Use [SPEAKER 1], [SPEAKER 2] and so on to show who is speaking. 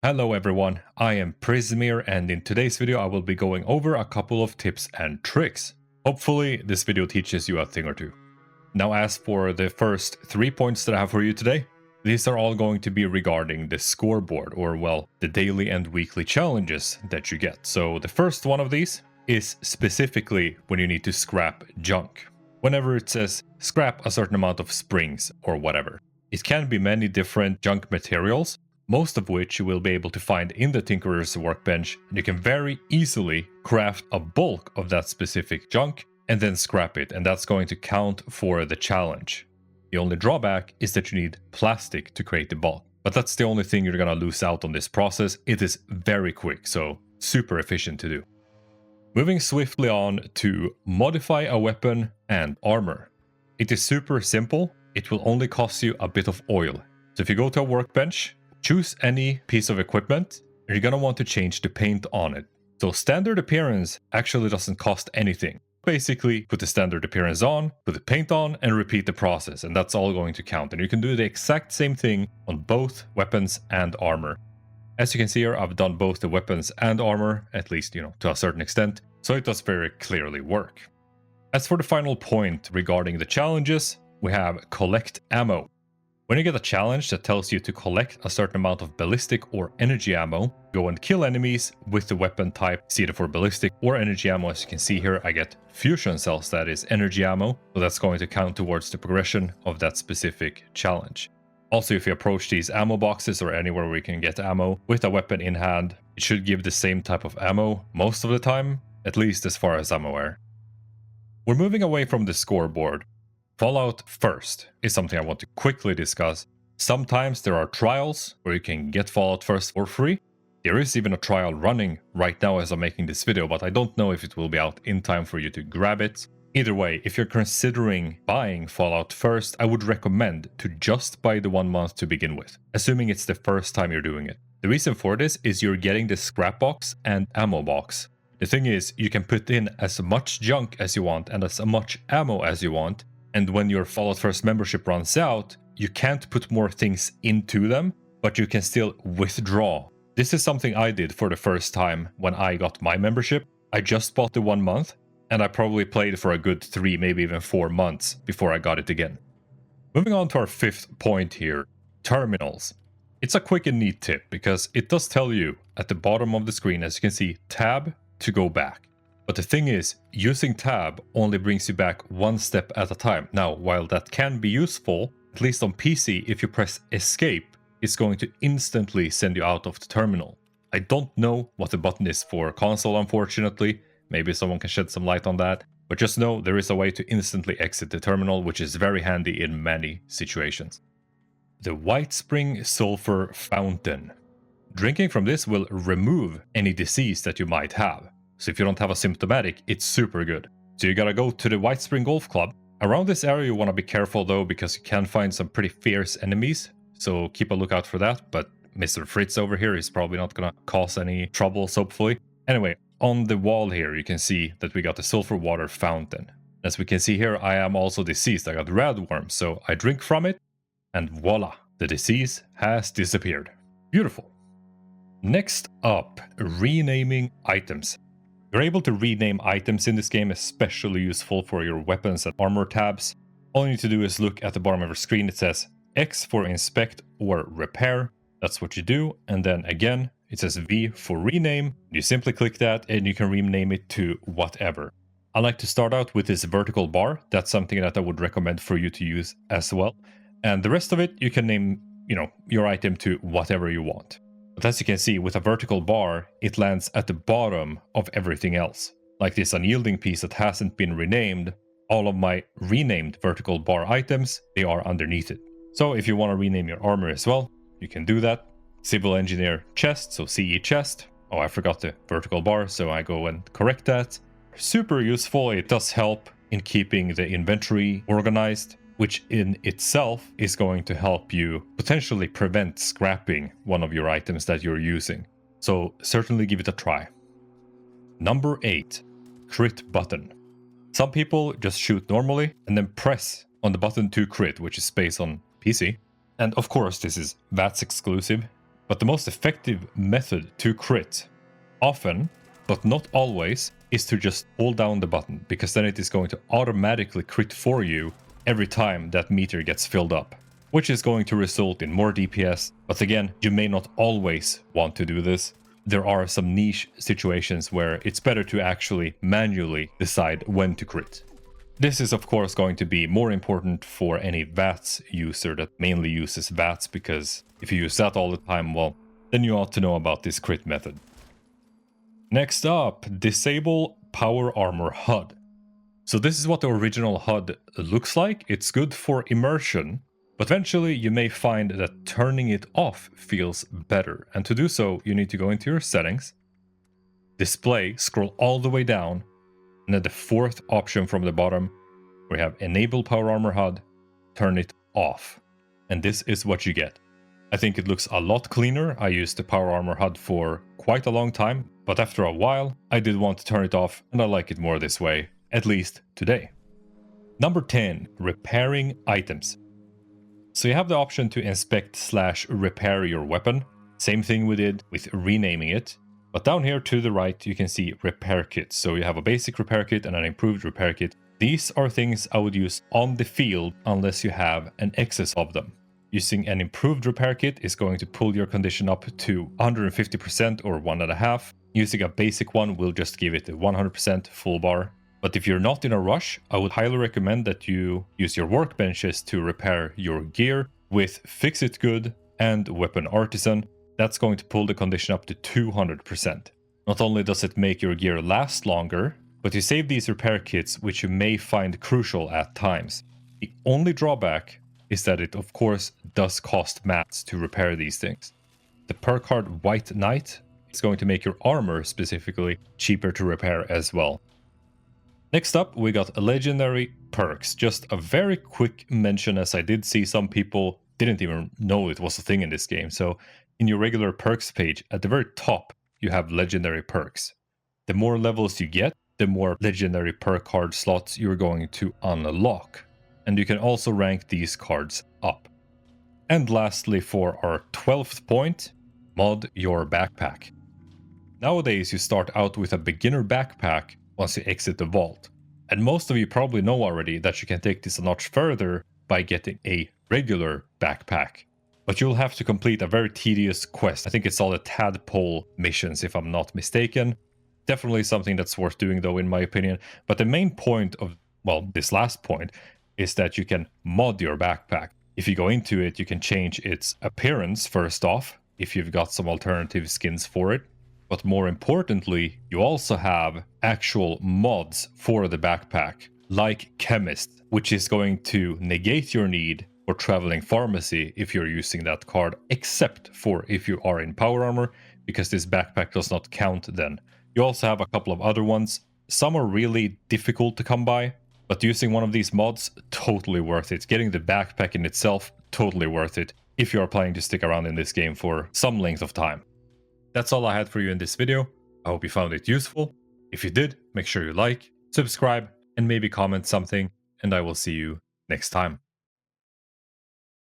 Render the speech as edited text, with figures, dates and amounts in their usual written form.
[SPEAKER 1] Hello everyone, I am Prizmere and in today's video I will be going over a couple of tips and tricks. Hopefully this video teaches you a thing or two. Now as for the first 3 points that I have for you today, these are all going to be regarding the scoreboard or well, the daily and weekly challenges that you get. So the first one of these is specifically when you need to scrap junk. Whenever it says scrap a certain amount of springs or whatever. It can be many different junk materials, most of which you will be able to find in the Tinkerer's workbench, and you can very easily craft a bulk of that specific junk and then scrap it, and that's going to count for the challenge. The only drawback is that you need plastic to create the bulk, but that's the only thing you're gonna lose out on this process. It is very quick, so super efficient to do. Moving swiftly on to modify a weapon and armor. It is super simple, it will only cost you a bit of oil. So if you go to a workbench, choose any piece of equipment, and you're gonna want to change the paint on it. So standard appearance actually doesn't cost anything. Basically, put the standard appearance on, put the paint on, and repeat the process, and that's all going to count. And you can do the exact same thing on both weapons and armor. As you can see here, I've done both the weapons and armor, at least, to a certain extent, so it does very clearly work. As for the final point regarding the challenges, we have collect ammo. When you get a challenge that tells you to collect a certain amount of ballistic or energy ammo, go and kill enemies with the weapon type, either for ballistic or energy ammo. As you can see here, I get fusion cells, that is energy ammo, so that's going to count towards the progression of that specific challenge. Also, if you approach these ammo boxes or anywhere where you can get ammo with a weapon in hand, it should give the same type of ammo most of the time, at least as far as I'm aware. We're moving away from the scoreboard. Fallout First is something I want to quickly discuss. Sometimes there are trials where you can get Fallout First for free. There is even a trial running right now as I'm making this video, but I don't know if it will be out in time for you to grab it. Either way, if you're considering buying Fallout First, I would recommend to just buy the 1 month to begin with, assuming it's the first time you're doing it. The reason for this is you're getting the Scrapbox and Ammo box. The thing is, you can put in as much junk as you want and as much ammo as you want, and when your Fallout First membership runs out, you can't put more things into them, but you can still withdraw. This is something I did for the first time when I got my membership. I just bought the 1 month, and I probably played for a good 3, maybe even 4 months before I got it again. Moving on to our fifth point here, terminals. It's a quick and neat tip because it does tell you at the bottom of the screen, as you can see, tab to go back. But the thing is, using tab only brings you back one step at a time. Now, while that can be useful, at least on PC, if you press escape, it's going to instantly send you out of the terminal. I don't know what the button is for console, unfortunately. Maybe someone can shed some light on that. But just know there is a way to instantly exit the terminal, which is very handy in many situations. The Whitespring Sulphur Fountain. Drinking from this will remove any disease that you might have. So if you don't have a symptomatic, it's super good. So you gotta go to the Whitespring Golf Club. Around this area you wanna be careful though, because you can find some pretty fierce enemies. So keep a lookout for that, but Mr. Fritz over here is probably not gonna cause any troubles, hopefully. Anyway, on the wall here you can see that we got the sulfur water fountain. As we can see here, I am also diseased. I got radworm, so I drink from it, and voila, the disease has disappeared. Beautiful. Next up, renaming items. You're able to rename items in this game, especially useful for your weapons and armor tabs. All you need to do is look at the bottom of your screen. It says X for inspect or repair. That's what you do. And then again, it says V for rename. You simply click that and you can rename it to whatever. I like to start out with this vertical bar. That's something that I would recommend for you to use as well. And the rest of it, you can name, your item to whatever you want. But as you can see, with a vertical bar, it lands at the bottom of everything else. Like this unyielding piece that hasn't been renamed, all of my renamed vertical bar items, they are underneath it. So if you want to rename your armor as well, you can do that. Civil Engineer chest, so CE chest. Oh, I forgot the vertical bar, so I go and correct that. Super useful, it does help in keeping the inventory organized, which in itself is going to help you potentially prevent scrapping one of your items that you're using. So certainly give it a try. Number 8, crit button. Some people just shoot normally and then press on the button to crit, which is space on PC. And of course this is VATS exclusive, But the most effective method to crit, often, but not always, is to just hold down the button, because then it is going to automatically crit for you every time that meter gets filled up, which is going to result in more DPS. But again, you may not always want to do this. There are some niche situations where it's better to actually manually decide when to crit. This is of course going to be more important for any VATS user that mainly uses VATS, because if you use that all the time, well, then you ought to know about this crit method. Next up, disable Power Armor HUD. So this is what the original HUD looks like. It's good for immersion, but eventually you may find that turning it off feels better. And to do so, you need to go into your settings, display, scroll all the way down, and then the fourth option from the bottom, we have enable Power Armor HUD, turn it off. And this is what you get. I think it looks a lot cleaner. I used the Power Armor HUD for quite a long time, but after a while, I did want to turn it off, and I like it more this way, at least today. Number 10, repairing items. So you have the option to inspect/repair your weapon. Same thing we did with renaming it. But down here to the right, you can see repair kits. So you have a basic repair kit and an improved repair kit. These are things I would use on the field unless you have an excess of them. Using an improved repair kit is going to pull your condition up to 150% or 1.5. Using a basic one will just give it a 100% full bar. But if you're not in a rush, I would highly recommend that you use your workbenches to repair your gear with Fix It Good and Weapon Artisan. That's going to pull the condition up to 200%. Not only does it make your gear last longer, but you save these repair kits, which you may find crucial at times. The only drawback is that it of course does cost mats to repair these things. The perk card White Knight is going to make your armor specifically cheaper to repair as well. Next up, we got legendary perks. Just a very quick mention, as I did see some people didn't even know it was a thing in this game. So in your regular perks page, at the very top, you have legendary perks. The more levels you get, the more legendary perk card slots you're going to unlock. And you can also rank these cards up. And lastly, for our 12th point, mod your backpack. Nowadays, you start out with a beginner backpack once you exit the vault. And most of you probably know already that you can take this a notch further by getting a regular backpack. But you'll have to complete a very tedious quest. I think it's all the tadpole missions, if I'm not mistaken. Definitely something that's worth doing though, in my opinion. But the main point of, well, this last point is that you can mod your backpack. If you go into it, you can change its appearance first off, if you've got some alternative skins for it. But more importantly, you also have actual mods for the backpack, like Chemist, which is going to negate your need for traveling pharmacy if you're using that card, except for if you are in power armor, because this backpack does not count then. You also have a couple of other ones. Some are really difficult to come by, but using one of these mods, totally worth it. Getting the backpack in itself, totally worth it, if you are planning to stick around in this game for some length of time. That's all I had for you in this video. I hope you found it useful. If you did, make sure you like, subscribe, and maybe comment something, and I will see you next time.